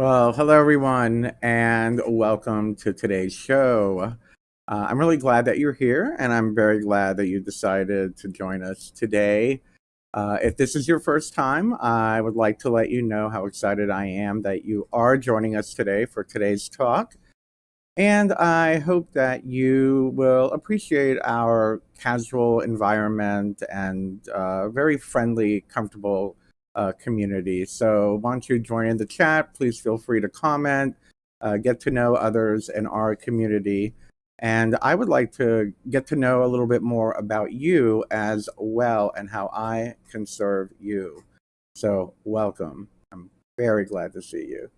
Well, hello everyone, and welcome to today's show. I'm really glad that you're here, and I'm very glad that you decided to join us today. If this is your first time, I would like to let you know how excited I am that you are joining us today for today's talk. And I hope that you will appreciate our casual environment and very friendly, comfortable community. So, once you join in the chat, please feel free to comment, get to know others in our community. And I would like to get to know a little bit more about you as well and how I can serve you. So, welcome. I'm very glad to see you.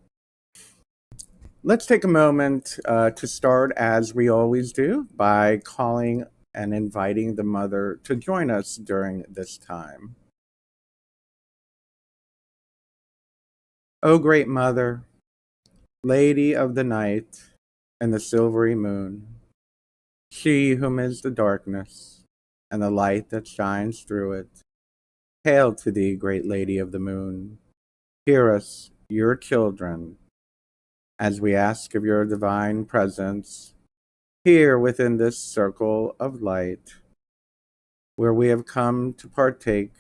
Let's take a moment to start, as we always do, by calling and inviting the mother to join us during this time. O great mother, lady of the night and the silvery moon, she whom is the darkness and the light that shines through it, hail to thee, great lady of the moon. Hear us, your children, as we ask of your divine presence here within this circle of light, where we have come to partake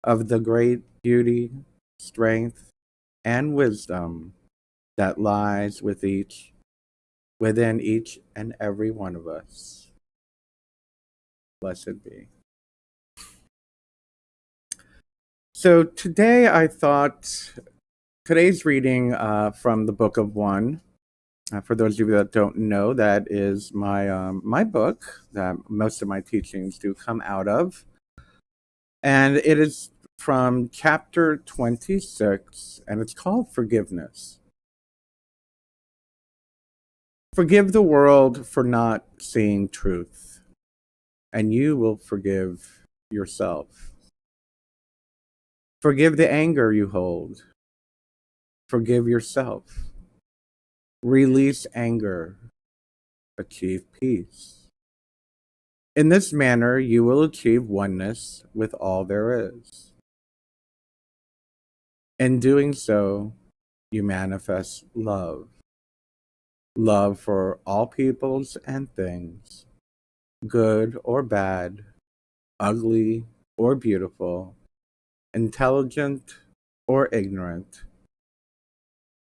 of the great beauty, strength, and wisdom that lies within each and every one of us. Blessed be. So today I thought today's reading from the Book of One. For those of you that don't know, that is my book that most of my teachings do come out of. And it is from chapter 26, and it's called Forgiveness. Forgive the world for not seeing truth, and you will forgive yourself. Forgive the anger you hold. Forgive yourself. Release anger. Achieve peace. In this manner, you will achieve oneness with all there is. In doing so, you manifest love. Love for all peoples and things, good or bad, ugly or beautiful, intelligent or ignorant.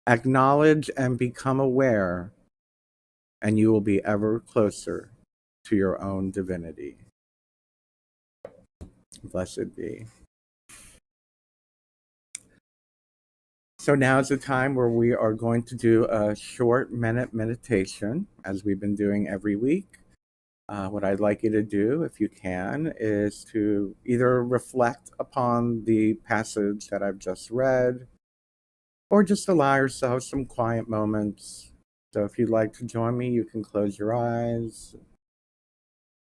Acknowledge and become aware, and you will be ever closer to your own divinity. Blessed be. So now is the time where we are going to do a short minute meditation, as we've been doing every week. What I'd like you to do, if you can, is to either reflect upon the passage that I've just read, or just allow yourself some quiet moments. So if you'd like to join me, you can close your eyes,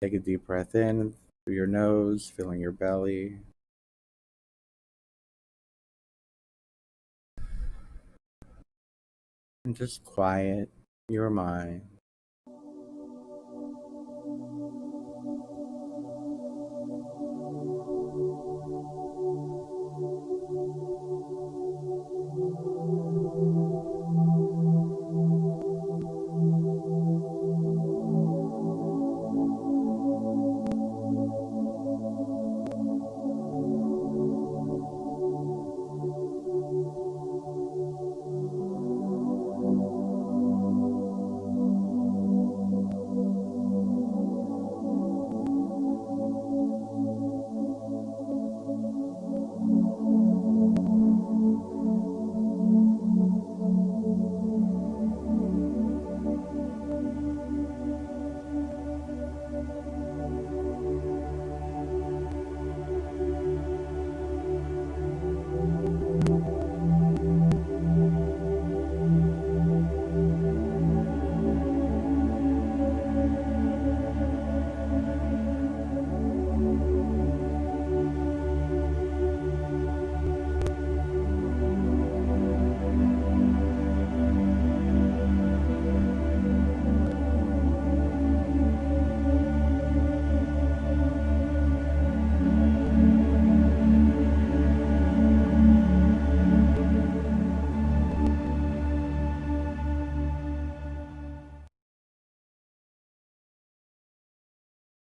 take a deep breath in through your nose, filling your belly. And just quiet your mind.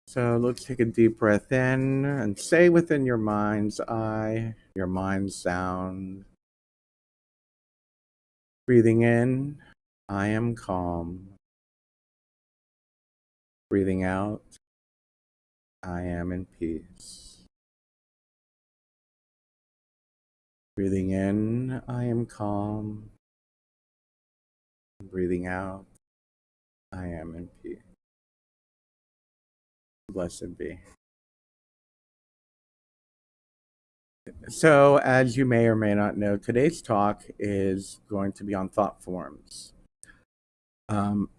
So let's take a deep breath in and say within your mind's eye, your mind's sound. Breathing in, I am calm. Breathing out, I am in peace. Breathing in, I am calm. Breathing out, I am in peace. Blessed be. So, as you may or may not know, today's talk is going to be on thought forms. Um,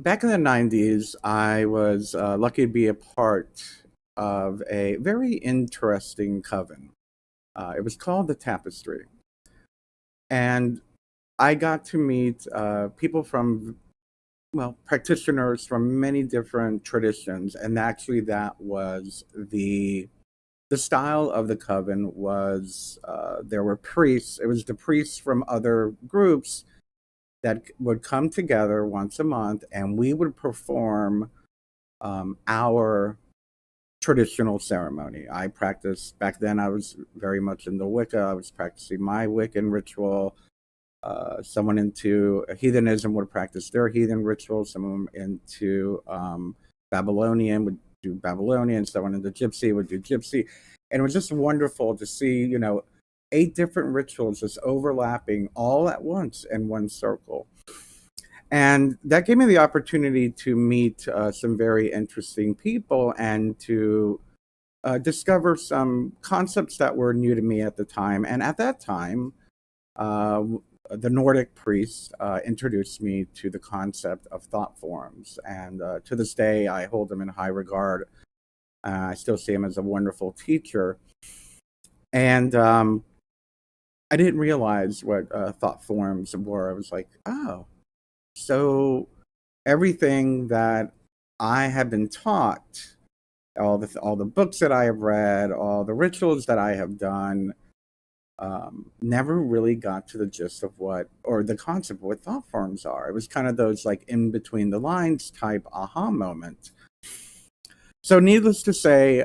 Back in the 90s, I was lucky to be a part of a very interesting coven. It was called the Tapestry. And I got to meet people from, well, practitioners from many different traditions. And actually, that was the style of the coven was there were priests. It was the priests from other groups that would come together once a month, and we would perform our traditional ceremony. I practiced back then. I was very much into Wicca. I was practicing my Wiccan ritual. Someone into heathenism would practice their heathen ritual. Someone into Babylonian would do Babylonian. Someone into Gypsy would do Gypsy. And it was just wonderful to see, 8 different rituals just overlapping all at once in one circle. And that gave me the opportunity to meet some very interesting people and to discover some concepts that were new to me at the time. And at that time, uh, the Nordic priest introduced me to the concept of thought forms. And to this day, I hold him in high regard. I still see him as a wonderful teacher. And I didn't realize what thought forms were. I was like, oh, so everything that I have been taught, all the books that I have read, all the rituals that I have done, never really got to the gist of what, or the concept of what thought forms are. It was kind of those like in between the lines type aha moment. So, needless to say,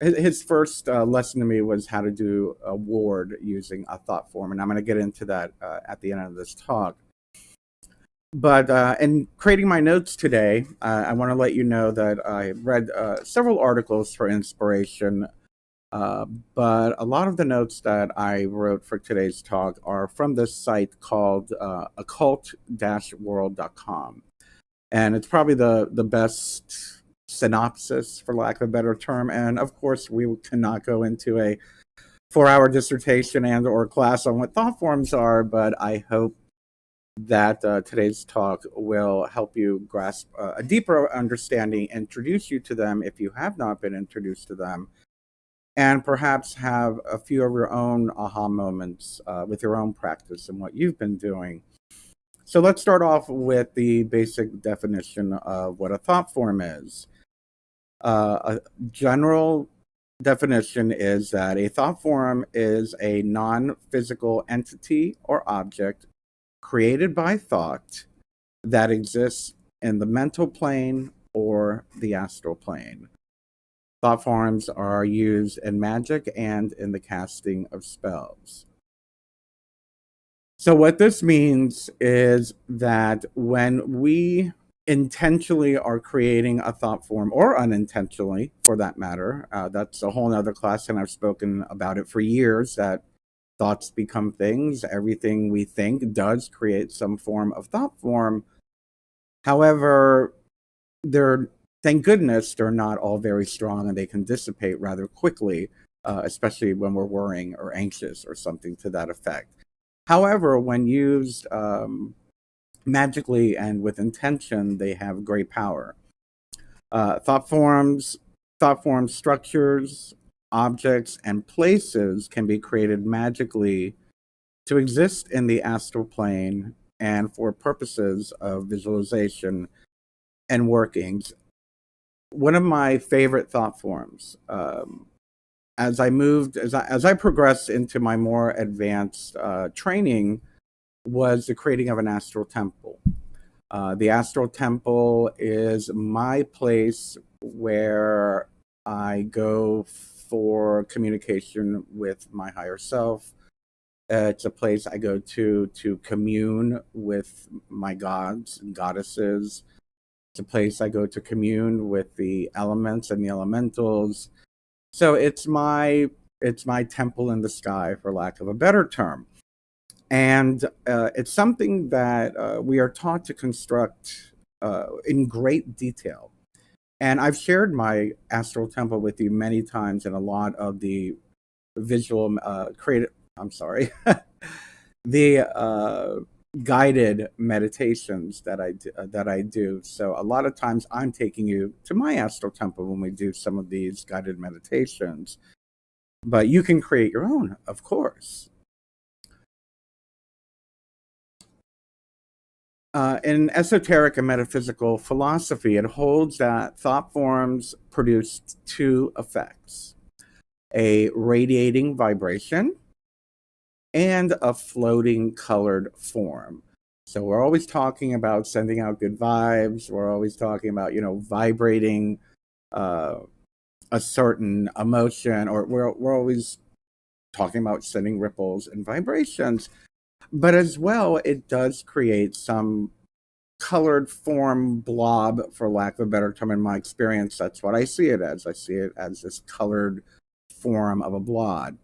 his first lesson to me was how to do a ward using a thought form, and I'm going to get into that at the end of this talk. But in creating my notes today, I want to let you know that I read several articles for inspiration, uh, but a lot of the notes that I wrote for today's talk are from this site called occult-world.com. And it's probably the best synopsis, for lack of a better term. And of course, we cannot go into a 4-hour dissertation and or class on what thought forms are, but I hope that today's talk will help you grasp a deeper understanding, introduce you to them if you have not been introduced to them, and perhaps have a few of your own aha moments with your own practice and what you've been doing. So let's start off with the basic definition of what a thought form is. A general definition is that a thought form is a non physical entity or object created by thought that exists in the mental plane or the astral plane. Thought forms are used in magic and in the casting of spells. So, what this means is that when we intentionally are creating a thought form, or unintentionally for that matter, that's a whole nother class, and I've spoken about it for years that thoughts become things. Everything we think does create some form of thought form. However, they're, thank goodness, they're not all very strong and they can dissipate rather quickly, especially when we're worrying or anxious or something to that effect. However, when used magically and with intention, they have great power. Thought forms, structures, objects, and places can be created magically to exist in the astral plane and for purposes of visualization and workings. One of my favorite thought forms, as I progressed into my more advanced training, was the creating of an astral temple. The Astral Temple is my place where I go for communication with my higher self. It's a place I go to commune with my gods and goddesses. It's a place I go to commune with the elements and the elementals. So it's my temple in the sky, for lack of a better term. And it's something that we are taught to construct in great detail. And I've shared my astral temple with you many times in a lot of the visual creative. I'm sorry, the guided meditations that I do. So a lot of times I'm taking you to my astral temple when we do some of these guided meditations. But you can create your own, of course. In esoteric and metaphysical philosophy, it holds that thought forms produce two effects: a radiating vibration and a floating colored form. So we're always talking about sending out good vibes. We're always talking about, vibrating uh, a certain emotion, or we're always talking about sending ripples and vibrations. But as well, it does create some colored form blob, for lack of a better term. In my experience, that's what I see it as. I see it as this colored form of a blob.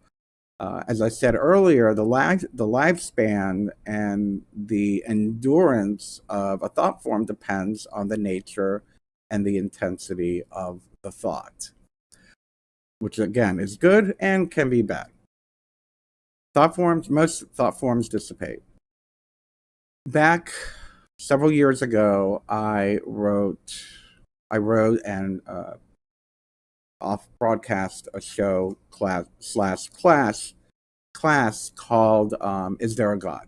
As I said earlier, the lifespan and the endurance of a thought form depends on the nature and the intensity of the thought, which again is good and can be bad. Most thought forms dissipate. Back several years ago, I wrote and off broadcast a show class called "Is There a God?"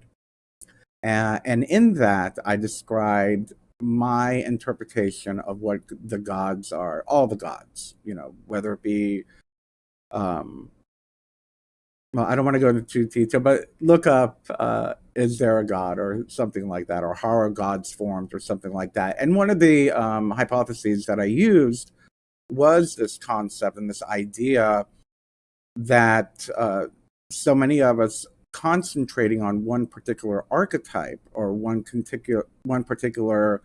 And in that, I described my interpretation of what the gods are, all the gods, whether it be um, well, I don't want to go into too detail, but look up "Is There a God?" or something like that, or "How are gods formed?" or something like that. And one of the hypotheses that I used was this concept and this idea that so many of us concentrating on one particular archetype or one particular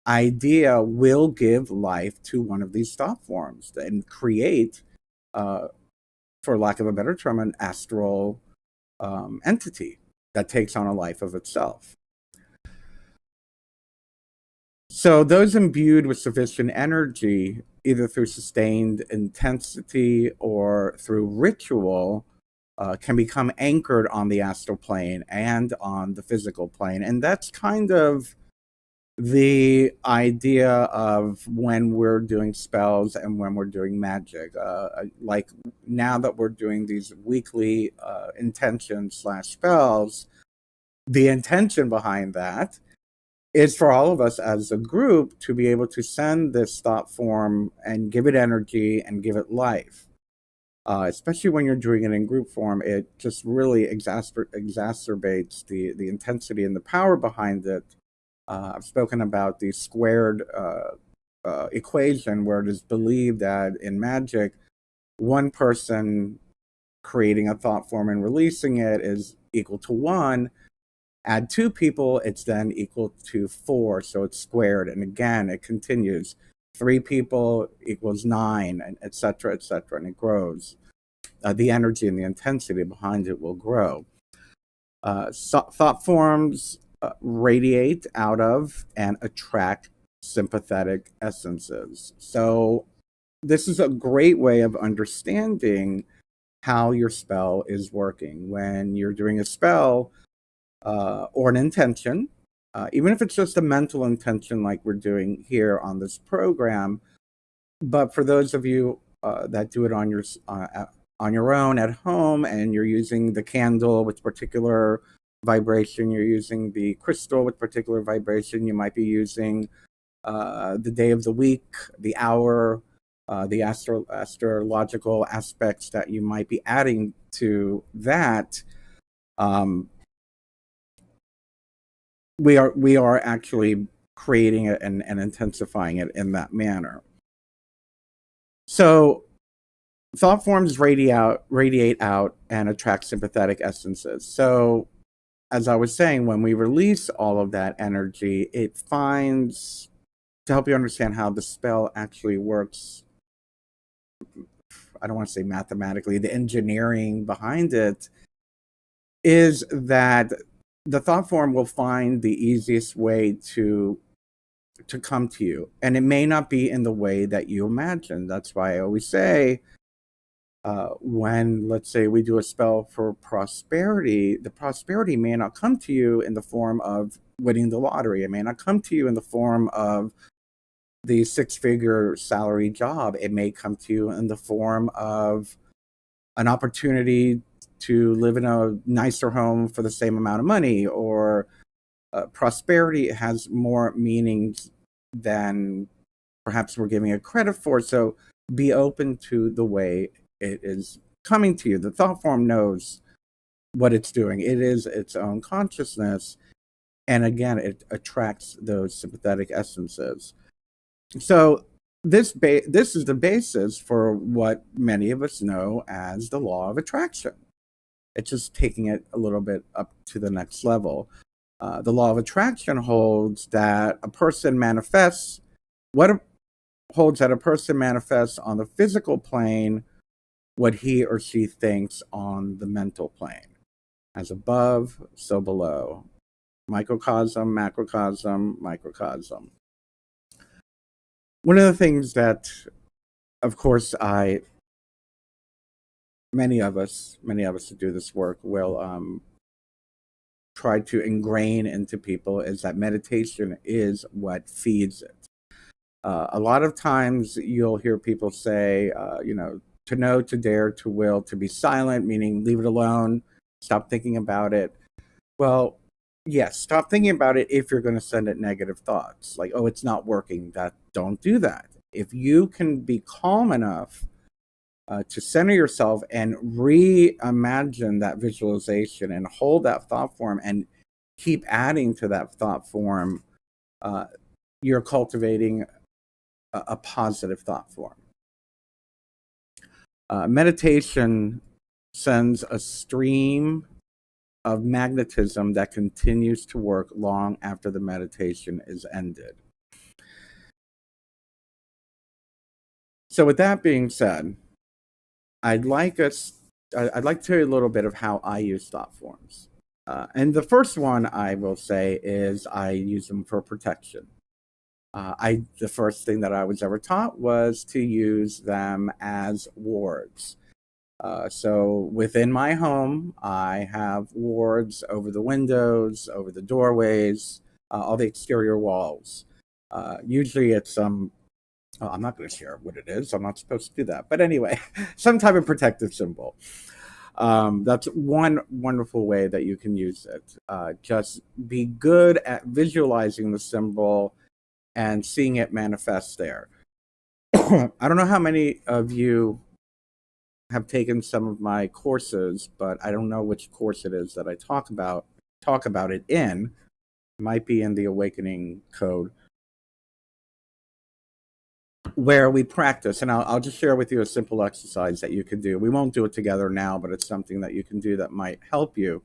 idea will give life to one of these thought forms and create, uh, for lack of a better term, an astral entity that takes on a life of itself. So those imbued with sufficient energy, either through sustained intensity or through ritual, can become anchored on the astral plane and on the physical plane. And that's kind of the idea of when we're doing spells and when we're doing magic. Like now that we're doing these weekly intention slash spells, the intention behind that is for all of us as a group to be able to send this thought form and give it energy and give it life. Especially when you're doing it in group form, it just really exacerbates the intensity and the power behind it. I've spoken about the squared equation, where it is believed that in magic, one person creating a thought form and releasing it is equal to one. Add two people, it's then equal to four, so it's squared. And again, it continues. Three people equals nine, and et cetera, and it grows. The energy and the intensity behind it will grow. Thought forms radiate out of and attract sympathetic essences. So, this is a great way of understanding how your spell is working. When you're doing a spell or an intention, even if it's just a mental intention like we're doing here on this program, but for those of you that do it on your own at home, and you're using the candle with particular vibration, you're using the crystal with particular vibration, you might be using the day of the week, the hour, the astrological aspects that you might be adding to that. Um, we are actually creating it and intensifying it in that manner. So thought forms radiate out and attract sympathetic essences. So as I was saying, when we release all of that energy, it finds, to help you understand how the spell actually works, I don't want to say mathematically, the engineering behind it is that the thought form will find the easiest way to come to you, and it may not be in the way that you imagine. That's why I always say, when, let's say, we do a spell for prosperity, the prosperity may not come to you in the form of winning the lottery. It may not come to you in the form of the six-figure salary job. It may come to you in the form of an opportunity to live in a nicer home for the same amount of money, or prosperity has more meanings than perhaps we're giving it credit for. So be open to the way it is coming to you. The thought form knows what it's doing. It is its own consciousness. And again, it attracts those sympathetic essences. So this is the basis for what many of us know as the law of attraction. It's just taking it a little bit up to the next level. The law of attraction holds that a person manifests holds that a person manifests on the physical plane what he or she thinks on the mental plane. As above, so below. Microcosm, macrocosm, microcosm. One of the things that, of course, many of us who do this work will try to ingrain into people is that meditation is what feeds it. A lot of times you'll hear people say, to know, to dare, to will, to be silent, meaning leave it alone, stop thinking about it. Well, yes, stop thinking about it if you're going to send it negative thoughts. Like, oh, it's not working. Don't do that. If you can be calm enough to center yourself and reimagine that visualization and hold that thought form and keep adding to that thought form, you're cultivating a positive thought form. Meditation sends a stream of magnetism that continues to work long after the meditation is ended. So with that being said, I'd like to tell you a little bit of how I use thought forms. And the first one I will say is I use them for protection. The first thing that I was ever taught was to use them as wards. So within my home, I have wards over the windows, over the doorways, all the exterior walls. Usually it's I'm not going to share what it is. I'm not supposed to do that. But anyway, some type of protective symbol. That's one wonderful way that you can use it. Just be good at visualizing the symbol and seeing it manifest there. I don't know how many of you have taken some of my courses, but I don't know which course it is that I talk about it in. It might be in the Awakening Code, where we practice. And I'll just share with you a simple exercise that you can do. We won't do it together now, but it's something that you can do that might help you.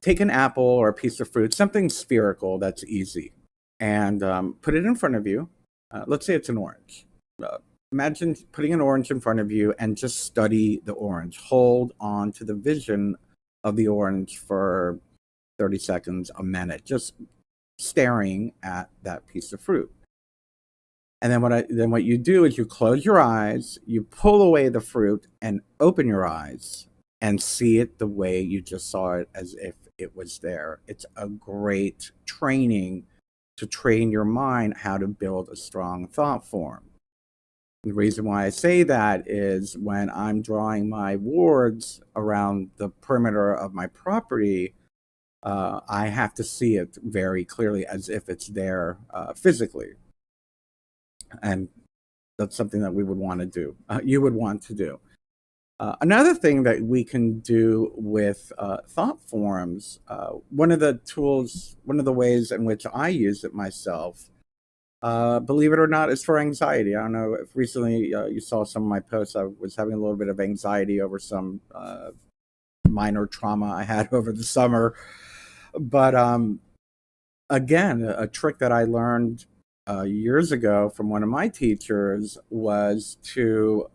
Take an apple or a piece of fruit, something spherical that's easy, and put it in front of you. Let's say it's an orange. Imagine putting an orange in front of you and just study the orange. Hold on to the vision of the orange for 30 seconds, a minute, just staring at that piece of fruit. And then what you do is you close your eyes, you pull away the fruit and open your eyes and see it the way you just saw it, as if it was there. It's a great training to train your mind how to build a strong thought form. The reason why I say that is when I'm drawing my wards around the perimeter of my property, I have to see it very clearly as if it's there physically. And that's something that we would want to do. You would want to do. Another thing that we can do with thought forms, one of the tools, one of the ways in which I use it myself, believe it or not, is for anxiety. I don't know if recently you saw some of my posts. I was having a little bit of anxiety over some minor trauma I had over the summer. But again, a trick that I learned years ago from one of my teachers was to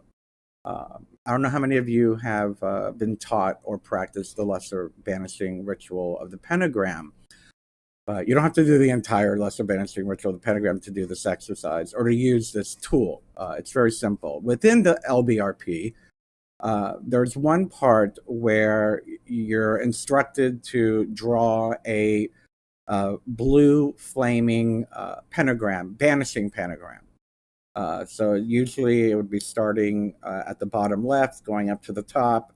I don't know how many of you have been taught or practiced the lesser banishing ritual of the pentagram, but you don't have to do the entire lesser banishing ritual of the pentagram to do this exercise or to use this tool. It's very simple. Within the LBRP, there's one part where you're instructed to draw a blue flaming pentagram, banishing pentagram. So usually it would be starting at the bottom left, going up to the top,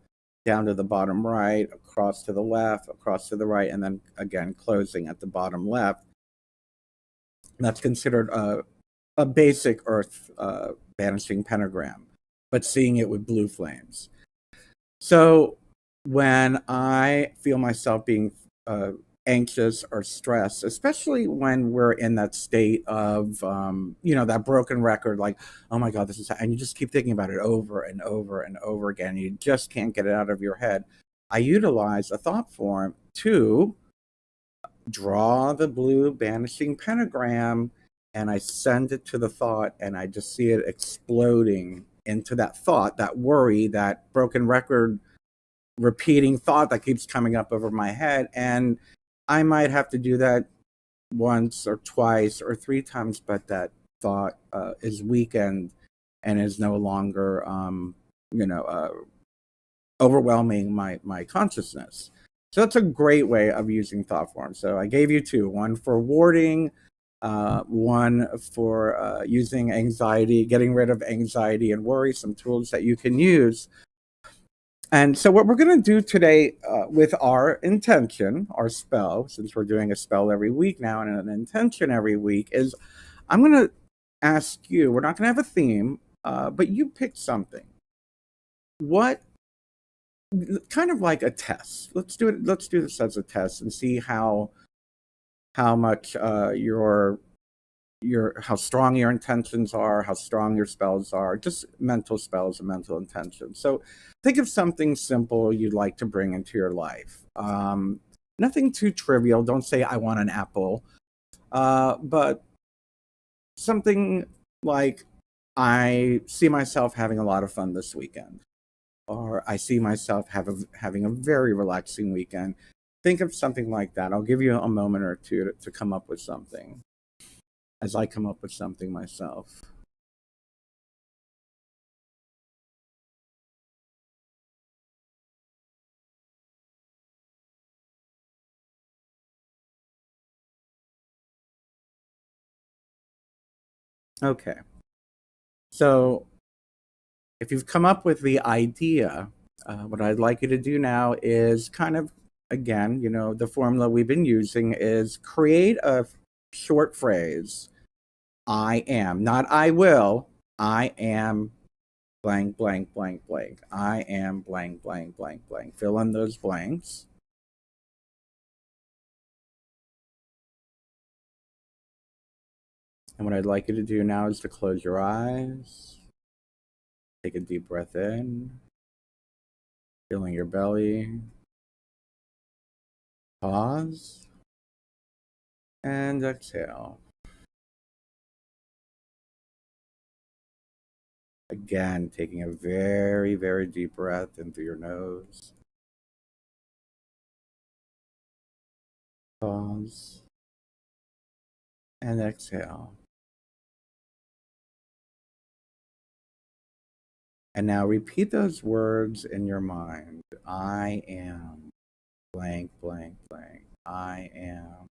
down to the bottom right, across to the left, across to the right, and then again closing at the bottom left. And that's considered a basic earth banishing pentagram, but seeing it with blue flames. So when I feel myself being anxious or stressed, especially when we're in that state of, that broken record, like, oh my God, this is, and you just keep thinking about it over and over and over again. You just can't get it out of your head. I utilize a thought form to draw the blue banishing pentagram and I send it to the thought and I just see it exploding into that thought, that worry, that broken record repeating thought that keeps coming up over my head. And I might have to do that once or twice or three times, but that thought is weakened and is no longer, overwhelming my consciousness. So that's a great way of using thought forms. So I gave you two: one for warding, one for using anxiety, getting rid of anxiety and worry. Some tools that you can use. And so what we're going to do today with our intention, our spell, since we're doing a spell every week now and an intention every week, is I'm going to ask you, we're not going to have a theme, but you pick something. What, kind of like a test. Let's do it. Let's do this as a test and see how much how strong your intentions are, how strong your spells are, just mental spells and mental intentions. So think of something simple you'd like to bring into your life. Nothing too trivial. Don't say, I want an apple. But something like, I see myself having a lot of fun this weekend. Or I see myself having a very relaxing weekend. Think of something like that. I'll give you a moment or two to come up with something as I come up with something myself. Okay. So if you've come up with the idea, what I'd like you to do now is kind of, again, the formula we've been using is create a short phrase. I am, not I will. I am blank, blank, blank, blank. I am blank, blank, blank, blank. Fill in those blanks. And what I'd like you to do now is to close your eyes. Take a deep breath in, filling your belly. Pause and exhale. Again, taking a very, very deep breath in through your nose. Pause and exhale. And now repeat those words in your mind. I am blank, blank, blank. I am.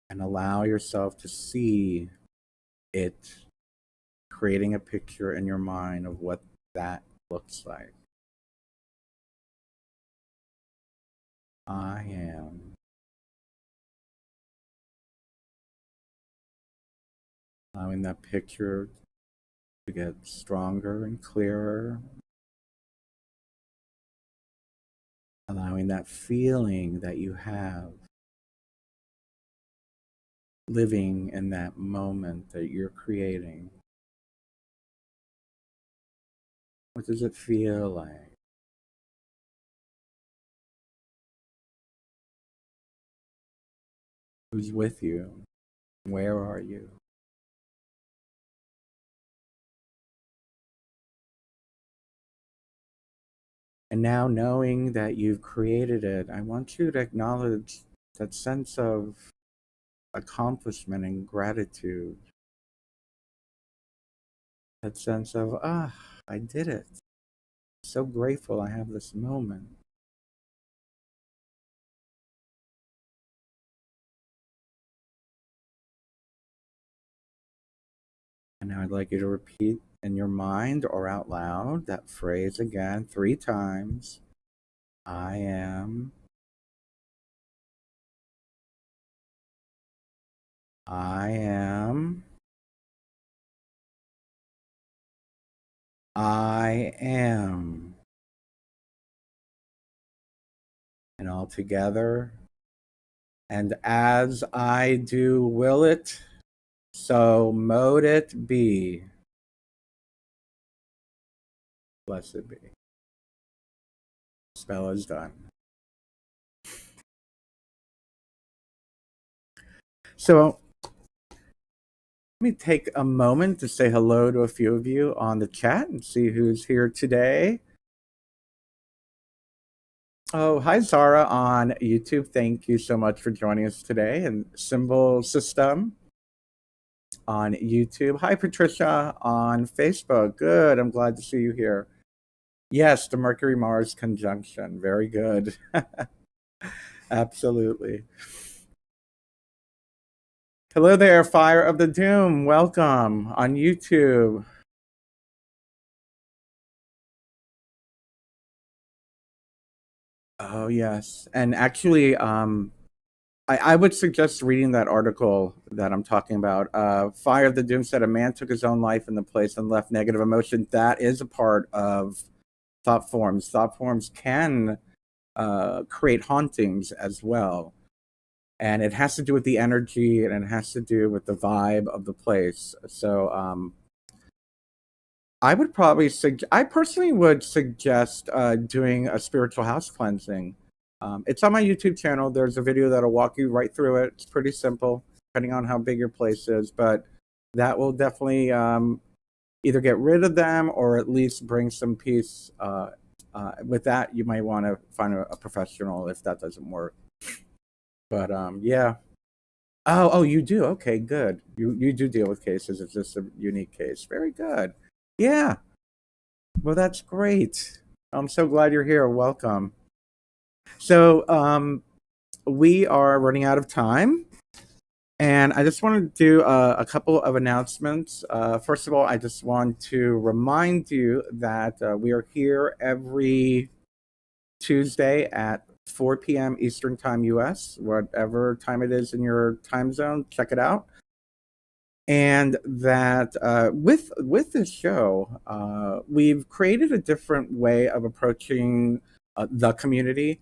And allow yourself to see it, creating a picture in your mind of what that looks like. I am. Allowing that picture to to get stronger and clearer, allowing that feeling that you have living in that moment that you're creating. What does it feel like? Who's with you? Where are you? And now, knowing that you've created it, I want you to acknowledge that sense of accomplishment and gratitude. That sense of, I did it. So grateful I have this moment. And now I'd like you to repeat in your mind or out loud that phrase again 3 times. I am. I am. I am. And all together. And as I do will it, so mote it be. Blessed be. Spell is done. So let me take a moment to say hello to a few of you on the chat and see who's here today. Oh, hi, Zara on YouTube. Thank you so much for joining us today. And Symbol System on YouTube. Hi, Patricia on Facebook. Good. I'm glad to see you here. Yes, the Mercury Mars conjunction. Very good. Absolutely. Hello there, Fire of the Doom. Welcome on YouTube. Oh, yes. And actually, I would suggest reading that article that I'm talking about. Fire of the Doom said a man took his own life in the place and left negative emotion. That is a part of thought forms. Thought forms can create hauntings as well. And it has to do with the energy and it has to do with the vibe of the place. So I would probably I personally would suggest doing a spiritual house cleansing. It's on my YouTube channel. There's a video that'll walk you right through it. It's pretty simple, depending on how big your place is, but that will definitely either get rid of them or at least bring some peace. With that, you might want to find a professional if that doesn't work. But yeah. Oh, you do. Okay, good. You do deal with cases. It's just a unique case. Very good. Yeah. Well, that's great. I'm so glad you're here. Welcome. So, we are running out of time, and I just want to do a couple of announcements. First of all, I just want to remind you that we are here every Tuesday at 4 p.m. Eastern Time US, whatever time it is in your time zone, check it out. And that with this show, we've created a different way of approaching the community.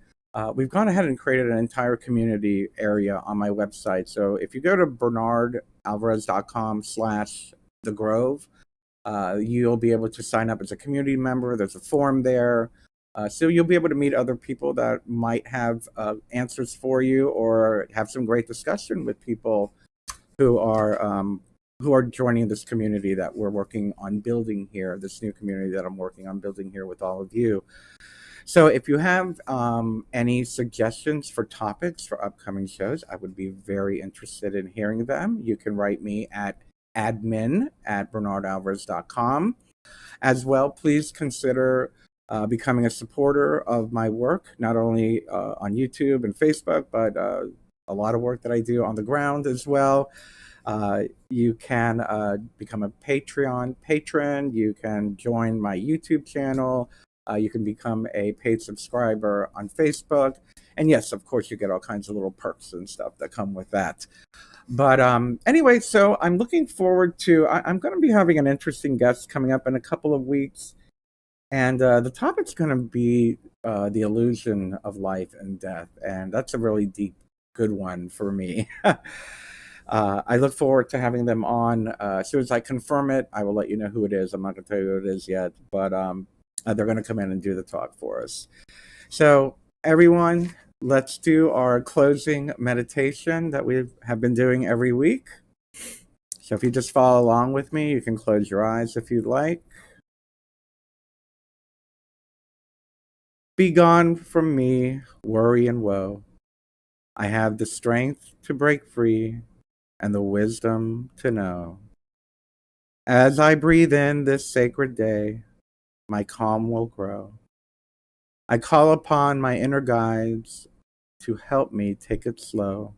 We've gone ahead and created an entire community area on my website. So if you go to bernardalvarez.com/the Grove, you'll be able to sign up as a community member. There's a form there. So you'll be able to meet other people that might have answers for you or have some great discussion with people who are joining this community that we're working on building here, this new community that I'm working on building here with all of you. So if you have any suggestions for topics for upcoming shows, I would be very interested in hearing them. You can write me at admin@bernardalvarez.com. As well, please consider becoming a supporter of my work, not only on YouTube and Facebook, but a lot of work that I do on the ground as well. You can become a Patreon patron. You can join my YouTube channel. You can become a paid subscriber on Facebook. And yes, of course, you get all kinds of little perks and stuff that come with that. But anyway, so I'm looking forward to. I'm going to be having an interesting guest coming up in a couple of weeks, and the topic's going to be the illusion of life and death, and that's a really deep, good one for me. I look forward to having them on. As soon as I confirm it, I will let you know who it is. I'm not going to tell you who it is yet, but they're going to come in and do the talk for us. So, everyone, let's do our closing meditation that we have been doing every week. So, if you just follow along with me, you can close your eyes if you'd like. Be gone from me, worry and woe. I have the strength to break free and the wisdom to know. As I breathe in this sacred day, my calm will grow. I call upon my inner guides to help me take it slow.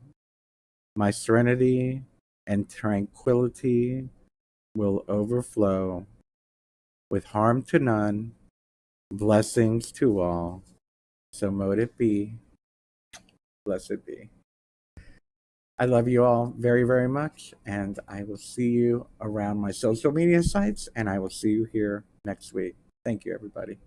My serenity and tranquility will overflow with harm to none, blessings to all. So mote it be, blessed be. I love you all very, very much, and I will see you around my social media sites, and I will see you here next week. Thank you, everybody.